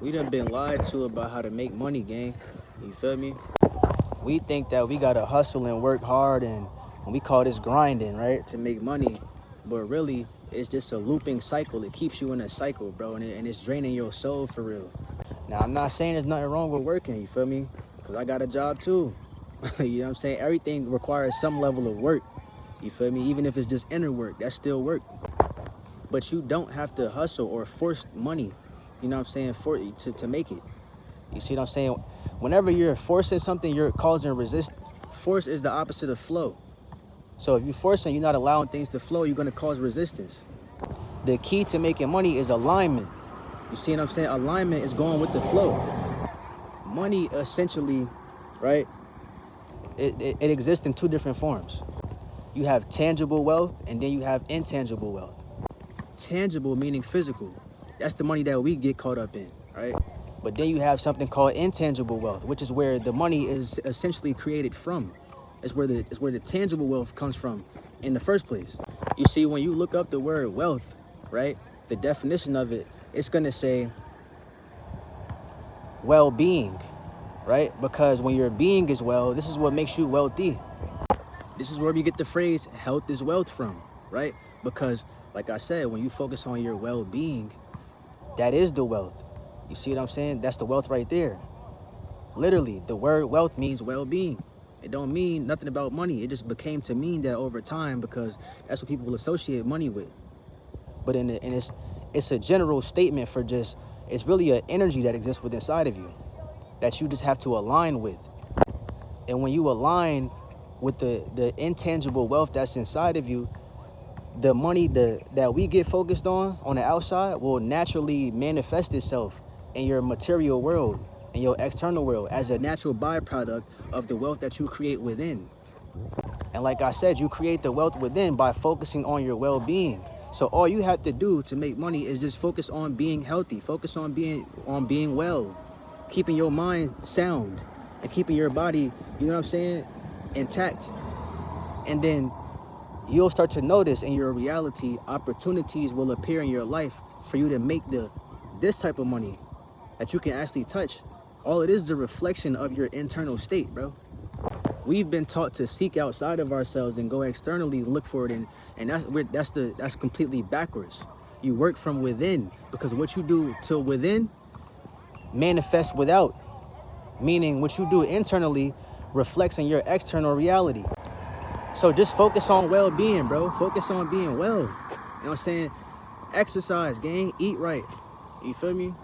We done been lied to about how to make money, gang. You feel me? We think that we gotta hustle and work hard and we call this grinding, right? To make money. But really, it's just a looping cycle. It keeps you in a cycle, bro, and it's draining your soul for real. Now, I'm not saying there's nothing wrong with working, you feel me? Because I got a job too. You know what I'm saying? Everything requires some level of work. You feel me? Even if it's just inner work, that's still work. But you don't have to hustle or force money, you know what I'm saying, to make it. You see what I'm saying? Whenever you're forcing something, you're causing resist. Force is the opposite of flow. So if you're forcing, you're not allowing things to flow, you're gonna cause resistance. The key to making money is alignment. You see what I'm saying? Alignment is going with the flow. Money essentially, right? It exists in two different forms. You have tangible wealth and then you have intangible wealth. Tangible meaning physical. That's the money that we get caught up in, right? But then you have something called intangible wealth, which is where the money is essentially created from. It's where the tangible wealth comes from in the first place. You see, when you look up the word wealth, right? The definition of it, it's gonna say well-being, right? Because when your being is well, this is what makes you wealthy. This is where we get the phrase health is wealth from, right? Because like I said, when you focus on your well-being, that is the wealth. You see what I'm saying? That's the wealth right there. Literally, the word wealth means well-being. It don't mean nothing about money. It just became to mean that over time because that's what people will associate money with. But it's a general statement for just, it's really an energy that exists within inside of you that you just have to align with. And when you align with the intangible wealth that's inside of you, the money that we get focused on the outside will naturally manifest itself in your material world, in your external world, as a natural byproduct of the wealth that you create within. And like I said, you create the wealth within by focusing on your well-being. So all you have to do to make money is just focus on being healthy, focus on being well, keeping your mind sound and keeping your body, you know what I'm saying, intact. And then you'll start to notice in your reality, opportunities will appear in your life for you to make this type of money that you can actually touch. All it is a reflection of your internal state, bro. We've been taught to seek outside of ourselves and go externally and look for it, and that's completely backwards. You work from within, because what you do to within manifests without. Meaning what you do internally reflects in your external reality. So just focus on well-being, bro. Focus on being well. You know what I'm saying? Exercise, gang. Eat right. You feel me?